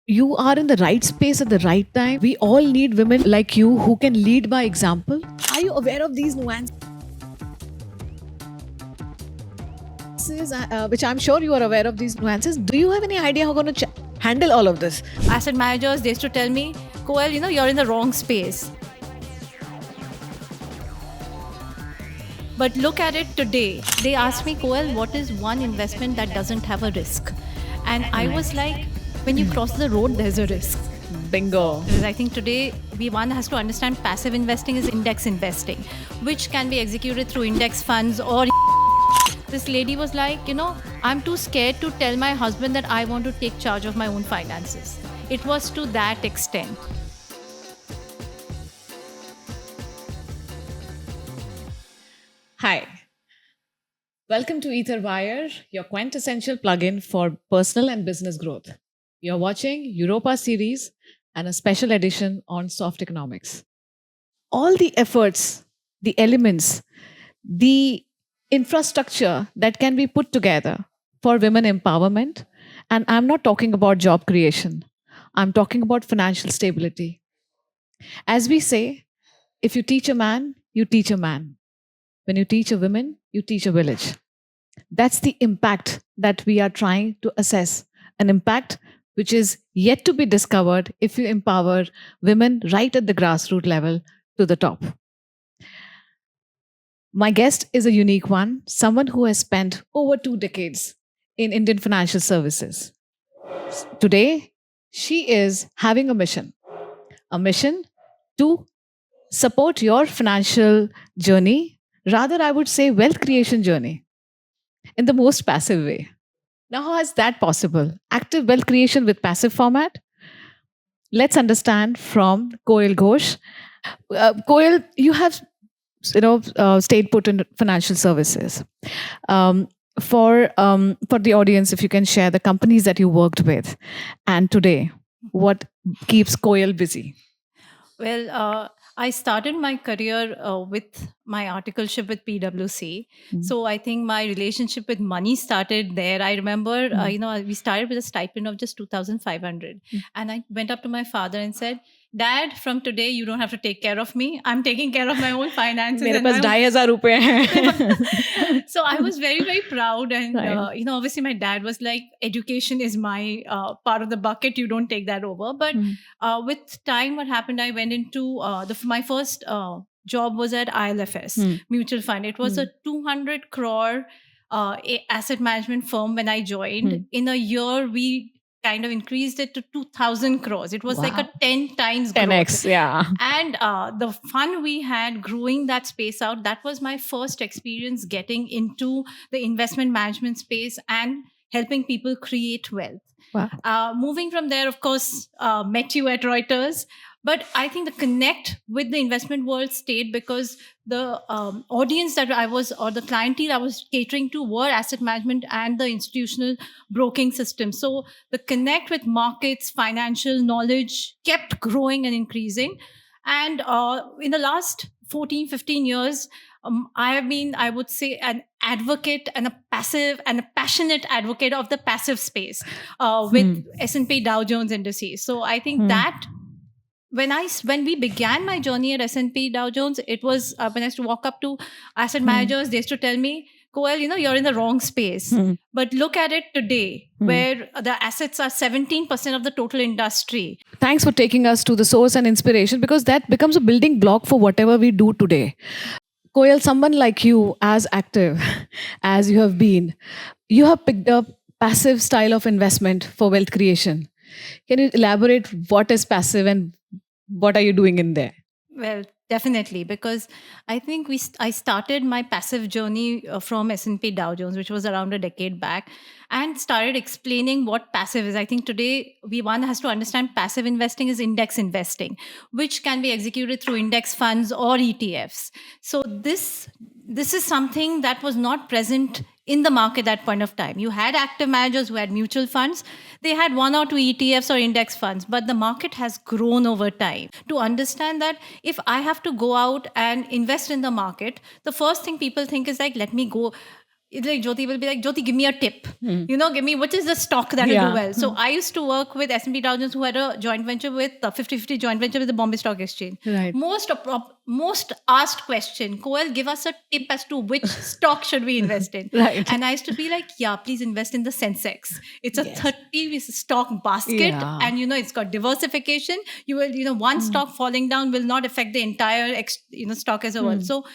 You are in the right space at the right time. We all need women like you who can lead by example. Are you aware of these nuances, which I'm sure you are aware of these nuances? Do you have any idea how you're going to handle all of this? Asset managers, they used to tell me, Koel, you're in the wrong space. But look at it today. They asked me, Koel, what is one investment that doesn't have a risk? And I was like, when you cross the road, there's a risk. Bingo. Because I think today one has to understand passive investing is index investing, which can be executed through index funds or. This lady was like, I'm too scared to tell my husband that I want to take charge of my own finances. It was to that extent. Hi. Welcome to EtherWire, your quintessential plugin for personal and business growth. You're watching Europa series and a special edition on soft economics. All the efforts, the elements, the infrastructure that can be put together for women empowerment, and I'm not talking about job creation, I'm talking about financial stability. As we say, if you teach a man, you teach a man. When you teach a woman, you teach a village. That's the impact that we are trying to assess, an impact which is yet to be discovered if you empower women right at the grassroots level to the top. My guest is a unique one, someone who has spent over 2 decades in Indian financial services. Today, she is having a mission to support your financial journey, rather, I would say, wealth creation journey in the most passive way. Now, how is that possible? Active wealth creation with passive format? Let's understand from Koel Ghosh. Koel, you have stayed put in financial services. For the audience, if you can share the companies that you worked with, and today, what keeps Koel busy? Well, I started my career with my articleship with PwC. So I think my relationship with money started there. I remember, we started with a stipend of just 2,500. And I went up to my father and said, Dad, from today, you don't have to take care of me. I'm taking care of my own finances. मेरे पास 2,500 रुपए हैं. So I was very, very proud. And, Right. obviously my dad was like, education is my part of the bucket. You don't take that over. But with time, what happened, I went into my first job was at ILFS mutual fund. It was a 200 crore asset management firm when I joined. In a year, we kind of increased it to 2,000 crores. It was like a 10 times growth. 10x, yeah. And the fun we had growing that space out, that was my first experience getting into the investment management space and helping people create wealth. Wow. Moving from there, of course, met you at Reuters. But I think the connect with the investment world stayed because the audience that I was, or the clientele I was catering to, were asset management and the institutional broking system. So the connect with markets, financial knowledge kept growing and increasing. And in the last 14, 15 years, I have been, I would say, an advocate and a passive and a passionate advocate of the passive space with S&P Dow Jones indices. So I think that when we began my journey at S&P Dow Jones, it was when I used to walk up to asset managers, they used to tell me, Koel, you're in the wrong space. But look at it today, where the assets are 17% of the total industry. Thanks for taking us to the source and inspiration, because that becomes a building block for whatever we do today. Koel, someone like you, as active as you have been, you have picked up passive style of investment for wealth creation. Can you elaborate what is passive and what are you doing in there? Well, definitely, because I think I started my passive journey from S&P Dow Jones, which was around a decade back, and started explaining what passive is. I think today one has to understand passive investing is index investing, which can be executed through index funds or ETFs. So this is something that was not present in the market at that point of time. You had active managers who had mutual funds. They had one or two ETFs or index funds, but the market has grown over time. To understand that if I have to go out and invest in the market, the first thing people think is like, let me go it's like Jyoti will be like, Jyoti, give me a tip. Hmm. Give me what is the stock that will Yeah. do well. So I used to work with S&P Dow Jones, who had a joint venture with 50-50 joint venture with the Bombay Stock Exchange. Right. Most asked question, Koel, give us a tip as to which stock should we invest in. Right. And I used to be like, yeah, please invest in the Sensex. It's a Yes. 30 stock basket, Yeah. and it's got diversification. You will, one stock falling down will not affect the entire stock as a whole. So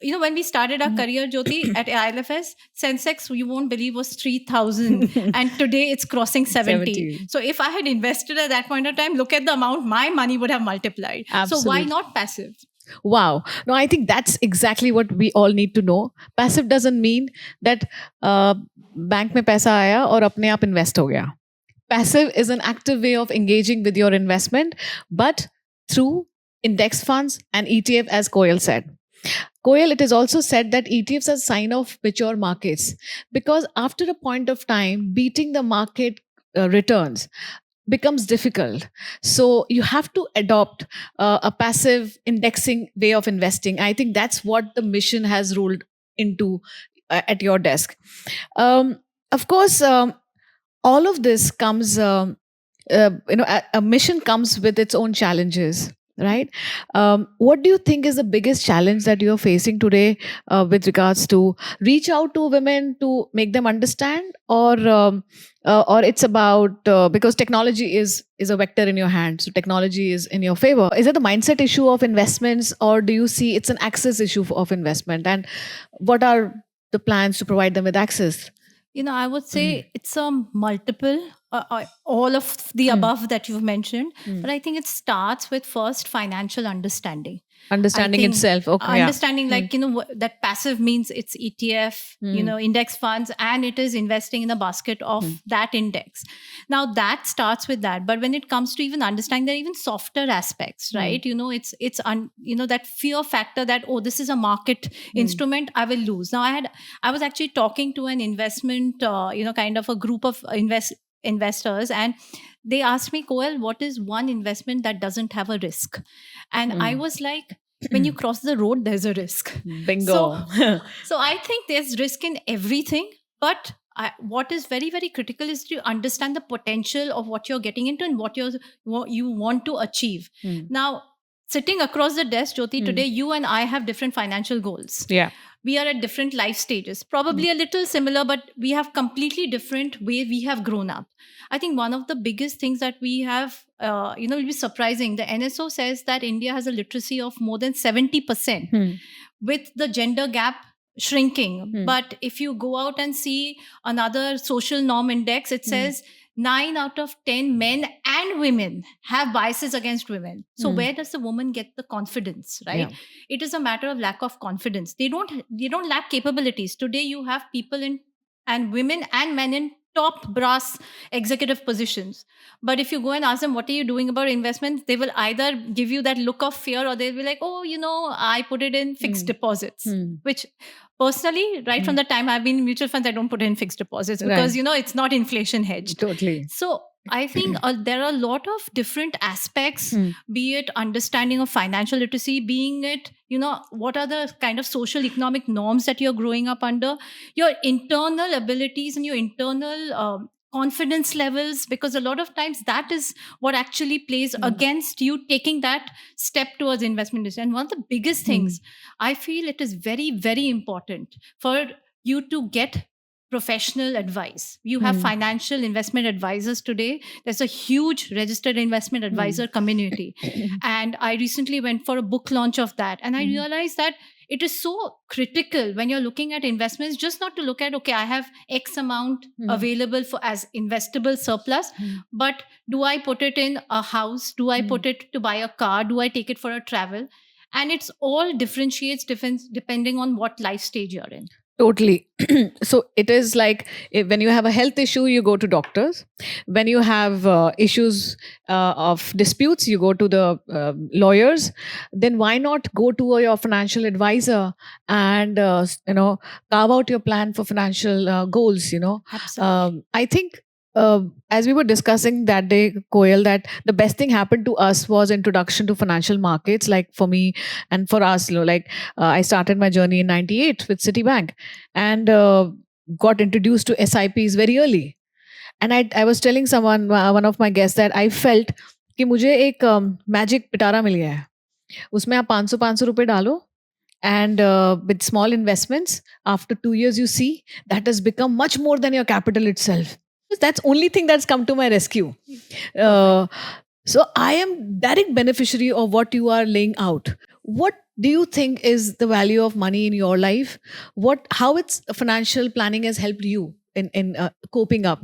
when we started our career, Jyoti, at ILFS, Sensex, you won't believe, was 3,000. And today it's crossing 70. 70. So if I had invested at that point of time, look at the amount my money would have multiplied. So Absolutely. why not passive? Wow. No, I think that's exactly what we all need to know. Passive doesn't mean that bank में पैसा आया और अपने आप invest हो गया. Passive is an active way of engaging with your investment, but through index funds and ETF, as Koel said. Koel, it is also said that ETFs are a sign of mature markets because after a point of time, beating the market returns becomes difficult. So you have to adopt a passive indexing way of investing. I think that's what the mission has rolled into at your desk. Of course, all of this comes, a mission comes with its own challenges, right? What do you think is the biggest challenge that you're facing today with regards to reach out to women to make them understand, or it's about because technology is a vector in your hand, so technology is in your favor. Is it a mindset issue of investments, or do you see it's an access issue of investment? And what are the plans to provide them with access? I would say it's a multiple, all of the above that you've mentioned. But I think it starts with first financial understanding. Understanding think itself. Okay. Yeah. Understanding, like, that passive means it's ETF, index funds, and it is investing in a basket of that index. Now that starts with that. But when it comes to even understanding, there are even softer aspects, right? It's that fear factor that, oh, this is a market instrument, I will lose. Now I was actually talking to an investment, kind of a group of investors, and they asked me, Koel, what is one investment that doesn't have a risk? And I was like, when you cross the road, there's a risk. Bingo. So I think there's risk in everything, but what is very, very critical is to understand the potential of what you're getting into and what you want to achieve. Now, sitting across the desk, Jyoti, today you and I have different financial goals. Yeah. We are at different life stages, probably a little similar, but we have completely different way we have grown up. I think one of the biggest things that we have, will be surprising. The NSO says that India has a literacy of more than 70%, with the gender gap shrinking. But if you go out and see another social norm index, it says 9 out of 10 men and women have biases against women. So where does the woman get the confidence, right? Yeah. It is a matter of lack of confidence. They don't lack capabilities. Today you have people and women and men in top brass executive positions. But if you go and ask them, what are you doing about investments? They will either give you that look of fear, or they'll be like, oh, I put it in fixed deposits, which personally, right from the time I've been in mutual funds, I don't put in fixed deposits because, it's not inflation hedged. Totally. So I think there are a lot of different aspects, be it understanding of financial literacy, being it, what are the kind of social economic norms that you're growing up under, your internal abilities and your internal confidence levels, because a lot of times that is what actually plays against you taking that step towards investment. And one of the biggest things, I feel it is very, very important for you to get professional advice. You have financial investment advisors today. There's a huge registered investment advisor community. And I recently went for a book launch of that. And I realized that it is so critical when you're looking at investments, just not to look at, okay, I have X amount available for as investable surplus, but do I put it in a house? Do I put it to buy a car? Do I take it for a travel? And it's all differentiates depending on what life stage you're in. Totally. So it is like when you have a health issue, you go to doctors. When you have issues of disputes, you go to the lawyers. Then why not go to your financial advisor and carve out your plan for financial goals? Absolutely. I think as we were discussing that day, Koyal, that the best thing happened to us was introduction to financial markets. Like for me and for us, like I started my journey in '98 with Citibank, and got introduced to SIPs very early. And I was telling someone, one of my guests, that I felt कि मुझे एक magic पिटारा मिल गया है. उसमें आप 500 रुपए डालो, and with small investments, after 2 years, you see that has become much more than your capital itself. That's only thing that's come to my rescue. Uh, so I am direct beneficiary of what you are laying out. What do you think is the value of money in your life? How its financial planning has helped you in coping up?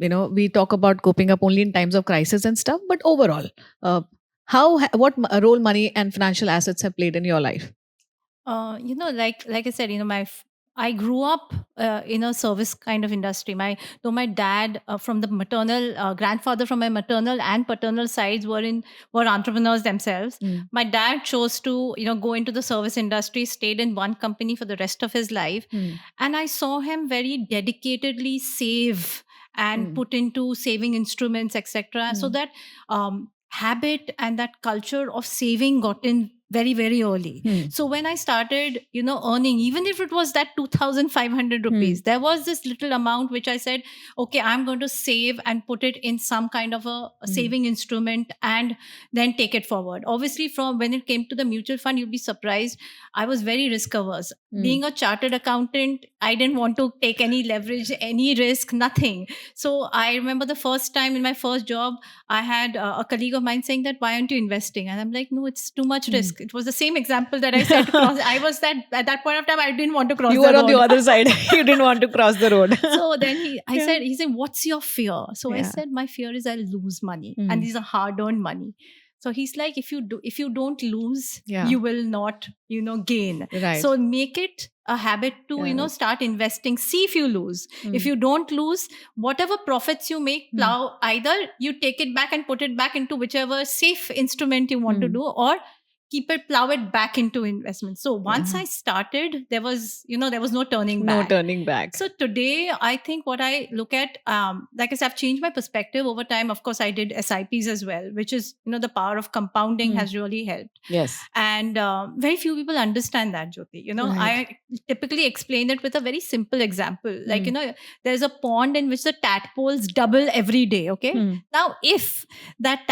We talk about coping up only in times of crisis and stuff, but overall, what role money and financial assets have played in your life? Like I said, I grew up in a service kind of industry. My dad from the maternal grandfather from my maternal and paternal sides were entrepreneurs themselves. Mm. My dad chose to go into the service industry, stayed in one company for the rest of his life, Mm. and I saw him very dedicatedly save and Mm. put into saving instruments, etc. So Mm. that habit and that culture of saving got in very, very early. Mm. So when I started, earning, even if it was that 2,500 rupees, there was this little amount which I said, okay, I'm going to save and put it in some kind of a saving instrument and then take it forward. Obviously, from when it came to the mutual fund, you'd be surprised. I was very risk averse. Being a chartered accountant, I didn't want to take any leverage, any risk, nothing. So I remember the first time in my first job, I had a colleague of mine saying that, why aren't you investing? And I'm like, no, it's too much risk. It was the same example that I said. I was that at that point of time, I didn't want to cross You the were road. on the other side. You didn't want to cross the road. So then he said, what's your fear? So I Yeah. said, my fear is I'll lose money. Mm. And these are hard-earned money. So he's like, if you don't lose, Yeah. you will not, gain. Right. So make it a habit to, Yeah. start investing. See if you lose. If you don't lose, whatever profits you make, plow, either you take it back and put it back into whichever safe instrument you want to do, or plow it back into investment. So once I started, there was no turning back. No turning back. So today, I think what I look at, like I said, I've changed my perspective over time. Of course, I did SIPs as well, which is, the power of compounding has really helped. Yes. And very few people understand that, Jyoti. Right. I typically explain it with a very simple example. Like, there's a pond in which the tadpoles double every day. Okay. Now, if that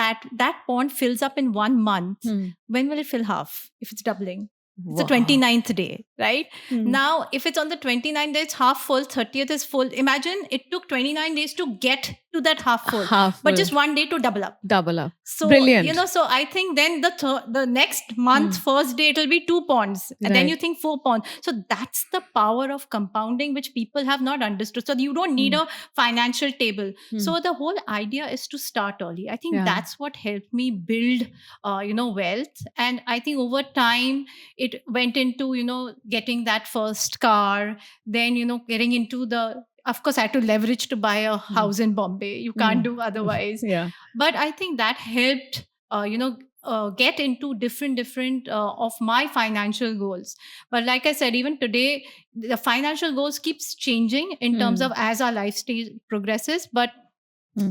pond fills up in 1 month, when will it fill half if it's doubling? It's the 29th day, right? Now, if it's on the 29th day, it's half full, 30th is full. Imagine it took 29 days to get to that half full, but just 1 day to double up. Double up. So, brilliant. So I think then the next month, first day, it'll be 2 ponds. And then you think 4 ponds. So that's the power of compounding, which people have not understood. So you don't need a financial table. So the whole idea is to start early. I think that's what helped me build, wealth. And I think over time, it went into, getting that first car, then, getting into of course, I had to leverage to buy a house in Bombay. You can't do otherwise. Yeah. But I think that helped, get into different of my financial goals. But like I said, even today, the financial goals keeps changing in terms of as our life stage progresses. But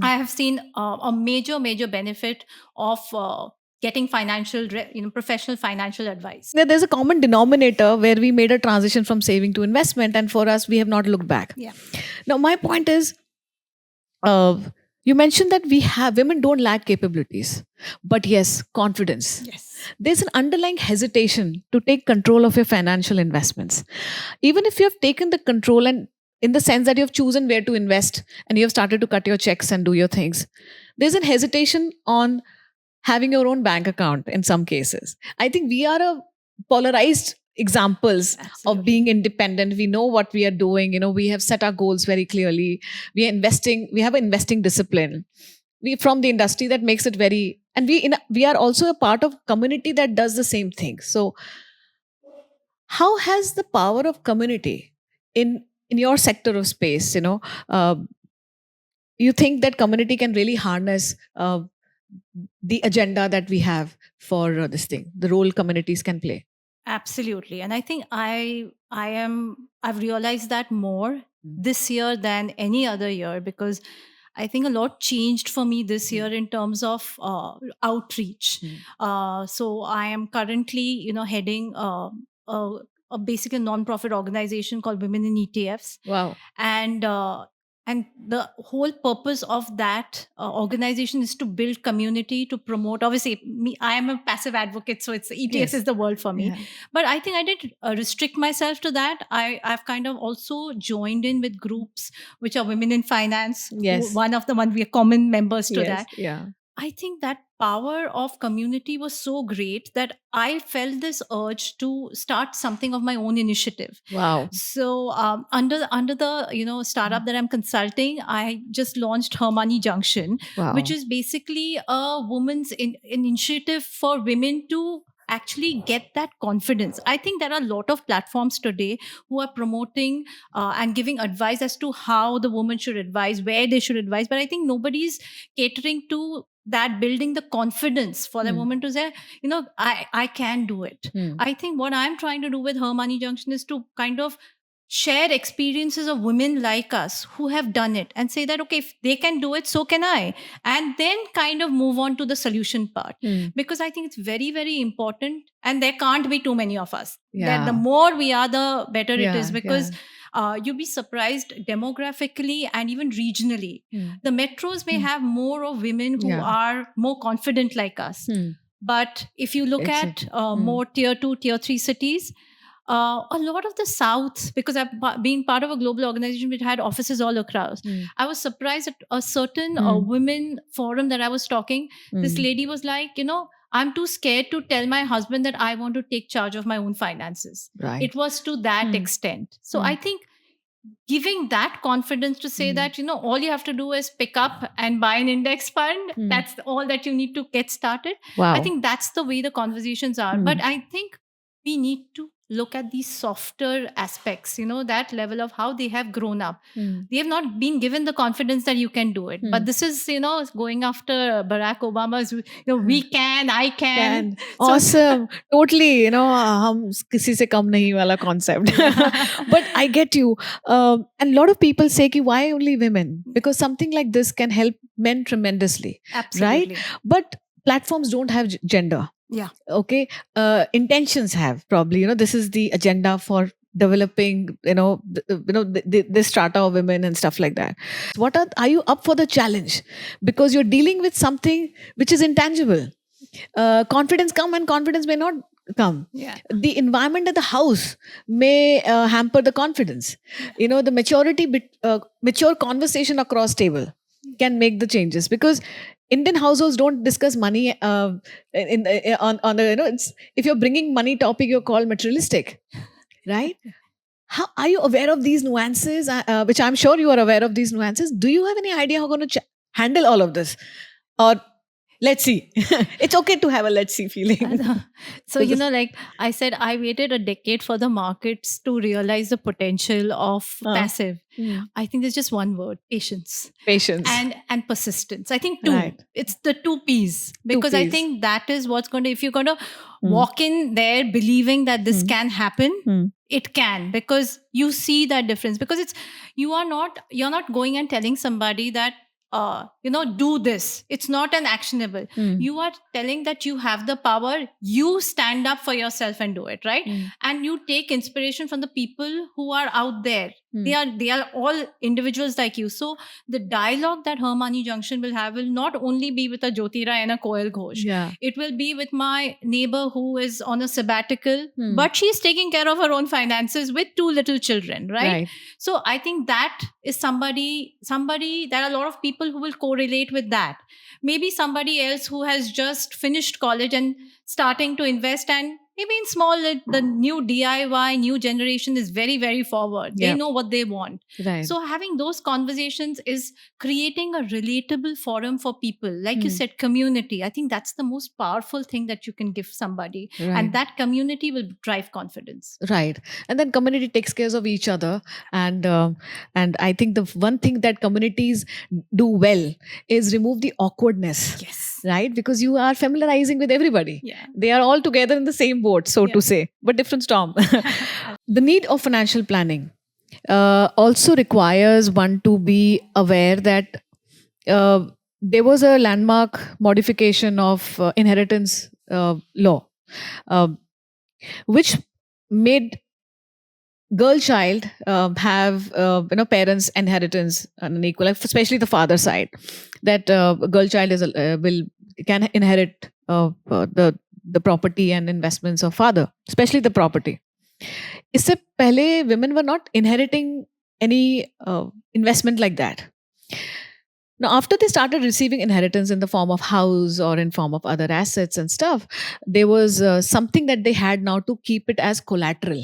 I have seen a major benefit of getting professional financial advice. There's a common denominator where we made a transition from saving to investment, and for us, we have not looked back. Yeah. Now, my point is, you mentioned that women don't lack capabilities, but yes, confidence. Yes. There's an underlying hesitation to take control of your financial investments. Even if you have taken the control, and in the sense that you have chosen where to invest and you have started to cut your checks and do your things, there's an hesitation on having your own bank account in some cases. I think we are a polarized examples of being independent. We know what we are doing. We have set our goals very clearly. We are investing. We have an investing discipline. We from the industry that makes it very, and we are also a part of community that does the same thing. So, how has the power of community in your sector of space? You think that community can really harness the agenda that we have for this thing, the role communities can play? Absolutely. And I think I've realized that more this year than any other year, because I think a lot changed for me this year in terms of outreach. So I am currently, heading a basically non-profit organization called Women in ETFs, Wow. and the whole purpose of that organization is to build community, to promote. Obviously, me, I am a passive advocate, so it's ETFs Yes. is the world for me. Yeah. But I think I didn't restrict myself to that. I've kind of also joined in with groups which are women in finance. Yes. One of the one we are common members to Yes. that. Yeah. I think that power of community was so great that I felt this urge to start something of my own initiative. Wow. So under the startup that I'm consulting, I just launched Her Money Junction, Wow. which is basically a woman's initiative for women to actually get that confidence. I think there are a lot of platforms today who are promoting and giving advice as to how the woman should advise, where they should advise, but I think nobody's catering to that, building the confidence for the woman to say, I can do it. I think what I'm trying to do with Her Money Junction is to kind of share experiences of women like us who have done it and say that, okay, if they can do it, so can I. And then kind of move on to the solution part. Because I think it's very, very important. And there can't be too many of us. Yeah. The more we are, the better it Yeah, is. Because you'll be surprised demographically and even regionally. The metros may have more of women who are more confident like us. But if you look at more tier 2, tier 3 cities, a lot of the South, because I've been part of a global organization which had offices all across, I was surprised at a certain women forum that I was talking. This lady was like, I'm too scared to tell my husband that I want to take charge of my own finances. Right. It was to that extent. So I think giving that confidence to say that, all you have to do is pick up and buy an index fund. That's all that you need to get started. Wow. I think that's the way the conversations are. But I think we need to look at these softer aspects, that level of how they have grown up. They have not been given the confidence that you can do it. But this is, going after Barack Obama's, we can, I can. So- Awesome. Totally, hum kisi se kam nahi wala concept. But I get you. And a lot of people say ki why only women? Because something like this can help men tremendously. Absolutely. But platforms don't have gender. Yeah. Okay. Intentions have probably, this is the agenda for developing, this strata of women and stuff like that. What are you up for the challenge? Because you're dealing with something which is intangible. Confidence come and confidence may not come. Yeah. The environment at the house may hamper the confidence. The mature conversation across table can make the changes, because Indian households don't discuss money on the if you're bringing money topic, you're called materialistic, right? How are you aware of these nuances? Which I'm sure you are aware of these nuances. Do you have any idea how going to handle all of this, or let's see? It's okay to have a let's see feeling. So, like I said, I waited a decade for the markets to realize the potential of passive. I think there's just one word: patience. Patience. And persistence. I think two. Right. It's the two P's. Because I Ps. think that is what's going to, if you're going to walk in there believing that this can happen, it can, because you see that difference. Because you're not going and telling somebody that, do this. It's not an actionable. You are telling that you have the power. You stand up for yourself and do it, right? And you take inspiration from the people who are out there. They are all individuals like you. So the dialogue that Her Money Junction will have will not only be with a Jyoti Rai and a Koel Ghosh. Yeah. It will be with my neighbor who is on a sabbatical, but she's taking care of her own finances with 2 little children, right? So I think that is somebody, there are a lot of people who will correlate with that. Maybe somebody else who has just finished college and starting to invest, and maybe in small, the new DIY, new generation is very, very forward. They know what they want. Right. So having those conversations is creating a relatable forum for people. Like you said, community. I think that's the most powerful thing that you can give somebody. Right. And that community will drive confidence. Right. And then community takes care of each other. And I think the one thing that communities do well is remove the awkwardness. Yes. Right? Because you are familiarizing with everybody. Yeah. They are all together in the same boat, so to say, but different storm. The need of financial planning. also requires one to be aware that uh, there was a landmark modification of inheritance law, uh, which made girl child have parents inheritance on an equal, like, especially the father side, that girl child will can inherit the property and investments of father, especially the property. इससे पहले women were not inheriting any investment like that. Now, after they started receiving inheritance in the form of house or in form of other assets and stuff, there was something that they had now to keep it as collateral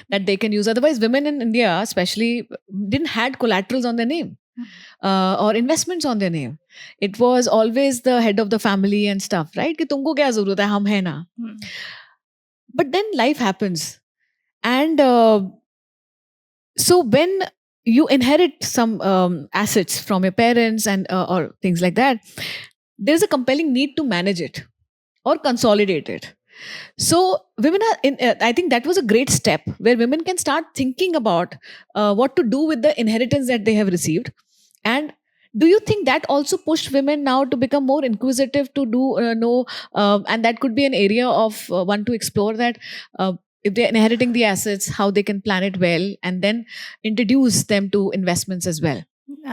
that they can use. Otherwise, women in India, especially, didn't had collaterals on their name or investments on their name. It was always the head of the family and stuff, right? कि तुमको क्या जरूरत है, हम है ना. But then life happens, and so when you inherit some assets from your parents and or things like that, there's a compelling need to manage it or consolidate it. So women are in. I think that was a great step where women can start thinking about what to do with the inheritance that they have received. And do you think that also pushed women now to become more inquisitive to do know? And that could be an area of one to explore that. If they're inheriting the assets, how they can plan it well and then introduce them to investments as well.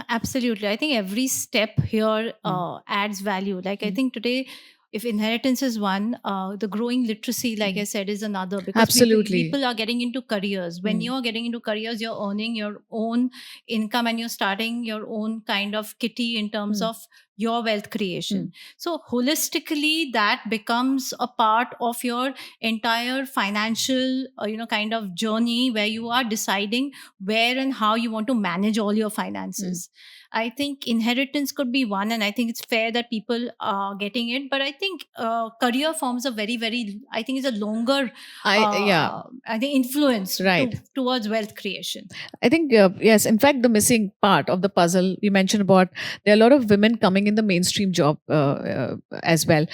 Absolutely. I think every step here adds value. Like, I think today, if inheritance is one, the growing literacy, like I said, is another. Because Absolutely. people are getting into careers. When you're getting into careers, you're earning your own income and you're starting your own kind of kitty in terms of your wealth creation. So holistically, that becomes a part of your entire financial, kind of journey where you are deciding where and how you want to manage all your finances. I think inheritance could be one, and I think it's fair that people are getting it. But I think career forms a very, very, I think it's a longer, I think, influence towards wealth creation. I think, yes, in fact, the missing part of the puzzle you mentioned about there are a lot of women coming in the mainstream job as well.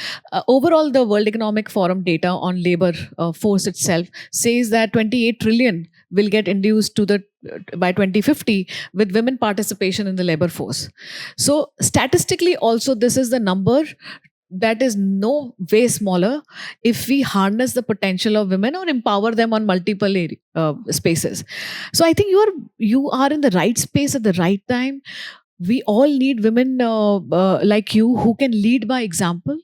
Overall, the World Economic Forum data on labor force itself says that 28 trillion will get induced to the by 2050 with women participation in the labor force. So statistically also this is the number that is no way smaller if we harness the potential of women or empower them on multiple spaces. So I think you are in the right space at the right time. We all need women like you who can lead by example,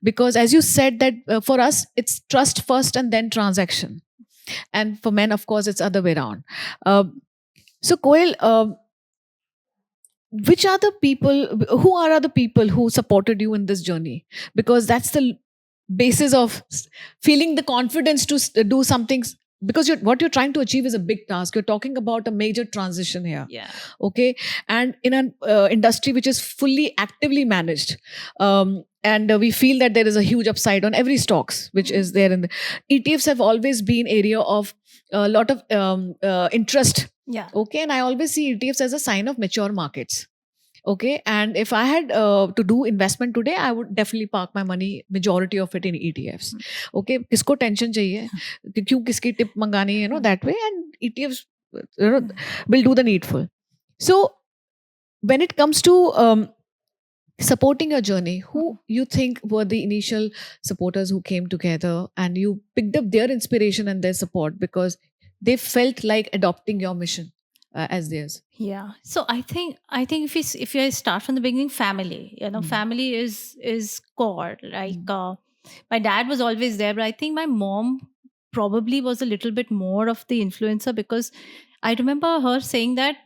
because as you said that for us it's trust first and then transaction, and for men of course it's other way around. So Koel, which are the people who are other people who supported you in this journey, because that's the basis of feeling the confidence to do something, because what you're trying to achieve is a big task. You're talking about a major transition here. Yeah. Okay. And in an industry which is fully actively managed, and we feel that there is a huge upside on every stocks which is there in the ETFs have always been area of a lot of interest. Yeah. Okay. And I always see ETFs as a sign of mature markets. Okay. And if I had to do investment today, I would definitely park my money, majority of it in ETFs. Okay. Kisko tension chahiye? Kyun kiski tip mangani, that way. And ETFs will do the needful. So when it comes to supporting your journey, who you think were the initial supporters who came together and you picked up their inspiration and their support because they felt like adopting your mission as theirs? Yeah. So I think if you start from the beginning, family, family is core. Like my dad was always there, but I think my mom probably was a little bit more of the influencer, because I remember her saying that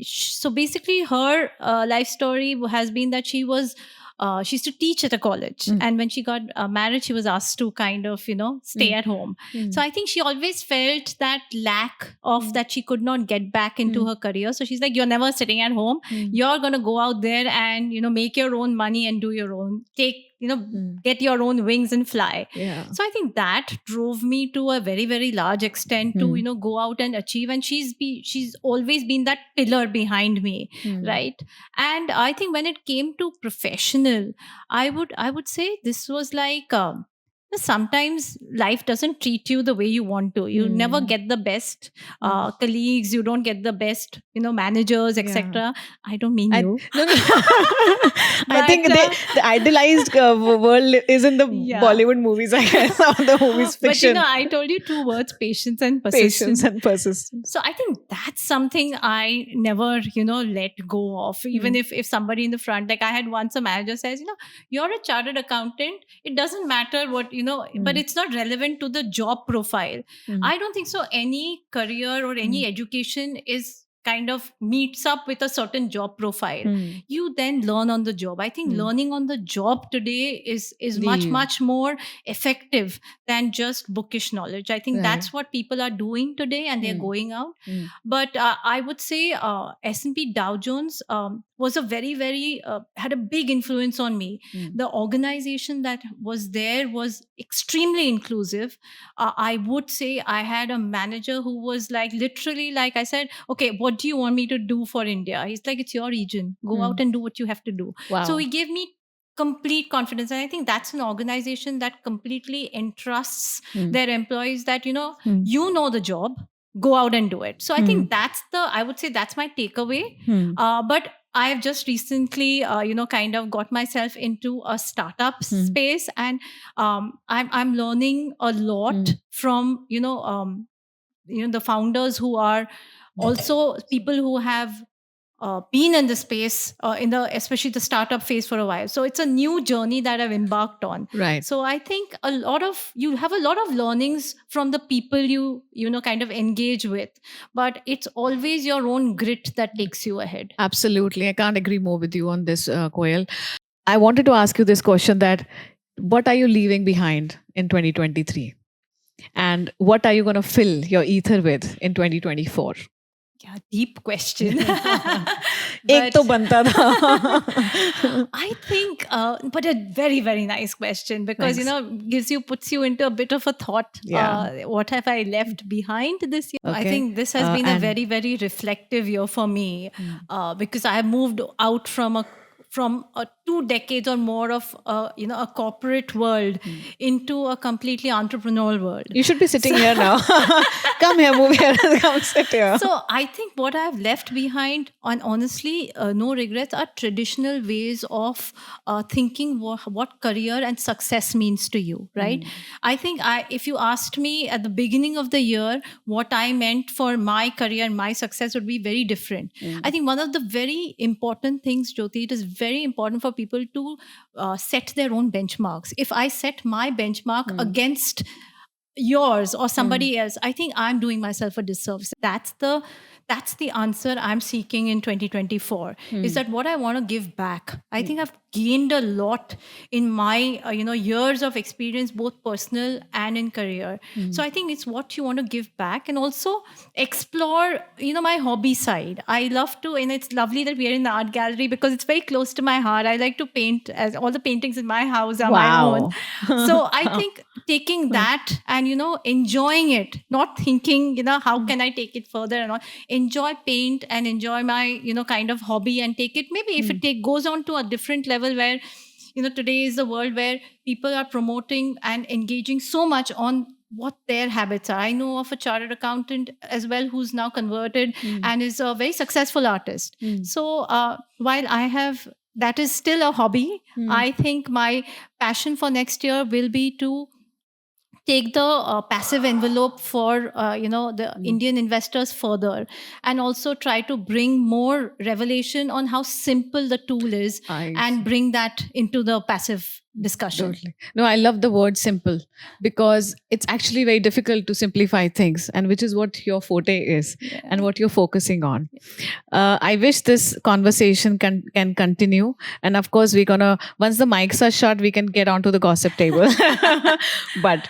so basically her life story has been that she used to teach at a college, and when she got married, she was asked to kind of stay at home. So I think she always felt that lack of that she could not get back into her career. So she's like, you're never sitting at home. You're going to go out there and make your own money and do your own, get your own wings and fly. So I think that drove me to a very, very large extent to go out and achieve. And she's always been that pillar behind me, right? And I think when it came to professional, I would say this was like sometimes life doesn't treat you the way you want to. You never get the best colleagues, you don't get the best managers, Yeah. etc. I don't mean you. No, no. I think But, the idealized world is in the Yeah. Bollywood movies, I guess, or the movies but fiction. I told you 2 words: patience and Patience persistence. and persistence. So I think that's something I never let go of. Even if somebody in the front, like I had once a manager says, you're a chartered accountant, it doesn't matter what but it's not relevant to the job profile. I don't think so any career or any education is kind of meets up with a certain job profile. You then learn on the job. I think learning on the job today is much more effective than just bookish knowledge. I think Right. that's what people are doing today, and they're going out. But I would say S&P Dow Jones was a very, very had a big influence on me. The organization that was there was extremely inclusive. I would say I had a manager who was like, literally, like I said, okay, what do you want me to do for India? He's like, it's your region. Go out and do what you have to do. Wow. So he gave me complete confidence. And I think that's an organization that completely entrusts their employees that, you know the job, go out and do it. So I think I would say that's my takeaway. But I've just recently, kind of got myself into a startup space, and I'm learning a lot from, the founders who are also people who have been in the space especially the startup phase for a while. So it's a new journey that I've embarked on. Right. So I think you have a lot of learnings from the people you kind of engage with, but it's always your own grit that takes you ahead. Absolutely. I can't agree more with you on this, Koel. I wanted to ask you this question, that what are you leaving behind in 2023? And what are you going to fill your ether with in 2024? Yeah, deep question. एक तो बनता था. I think, but a very, very nice question, because, Thanks. puts you into a bit of a thought. Yeah. What have I left behind this year? I Okay. think this has been a very, very reflective year for me, because I have moved out from 2 decades or more of a corporate world into a completely entrepreneurial world. You should be sitting here now. Come here, move here, come sit here. So I think what I've left behind, and honestly, no regrets, are traditional ways of thinking what career and success means to you, right? I think if you asked me at the beginning of the year what I meant for my career and my success, would be very different. I think one of the very important things, Jyoti, it is very important for people to set their own benchmarks. If I set my benchmark against yours or somebody else, I think I'm doing myself a disservice. That's the answer I'm seeking in 2024. Is that what I want to give back? I think I've gained a lot in my years of experience, both personal and in career. So I think it's what you want to give back, and also explore my hobby side. I love to, and it's lovely that we are in the art gallery because it's very close to my heart. I like to paint, as all the paintings in my house are my own. So I think taking that and enjoying it, not thinking how can I take it further, and all. Enjoy paint and enjoy my kind of hobby, and take it, maybe if it goes on to a different level, where today is a world where people are promoting and engaging so much on what their habits are. I know of a chartered accountant as well who's now converted and is a very successful artist. So while that is still a hobby, I think my passion for next year will be to take the passive envelope for the Indian investors further, and also try to bring more revelation on how simple the tool is, and bring that into the passive discussion. Totally. No, I love the word simple, because it's actually very difficult to simplify things, and which is what your forte is and what you're focusing on. I wish this conversation can continue. And of course, we're going to, once the mics are shut, we can get onto the gossip table. But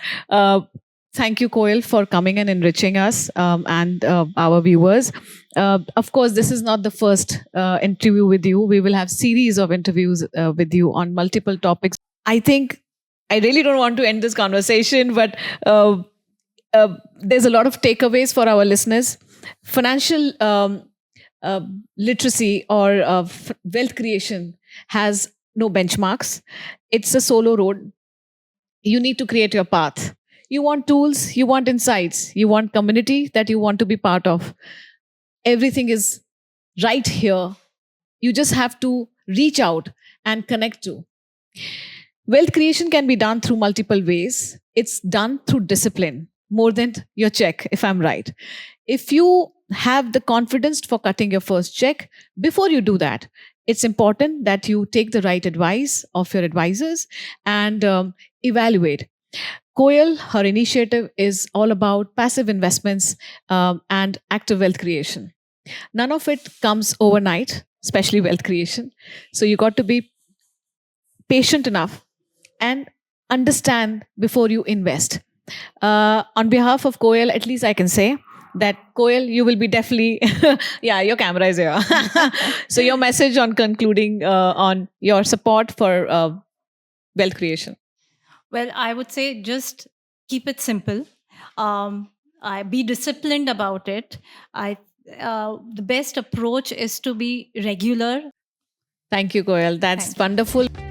thank you, Koel, for coming and enriching us and our viewers. Of course, this is not the first interview with you. We will have series of interviews with you on multiple topics. I think I really don't want to end this conversation, but there's a lot of takeaways for our listeners. Financial literacy or wealth creation has no benchmarks. It's a solo road. You need to create your path. You want tools, you want insights, you want community that you want to be part of. Everything is right here. You just have to reach out and connect to. Wealth creation can be done through multiple ways. It's done through discipline more than your check, if I'm right. If you have the confidence for cutting your first check, before you do that, it's important that you take the right advice of your advisors and evaluate. Koel, her initiative is all about passive investments and active wealth creation. None of it comes overnight, especially wealth creation. So you got to be patient enough and understand before you invest. On behalf of Koel, at least I can say that Koel, you will be definitely, yeah, your camera is here. So your message on concluding on your support for wealth creation. Well, I would say just keep it simple. I be disciplined about it. I The best approach is to be regular. Thank you, Koel. That's Thank you. wonderful.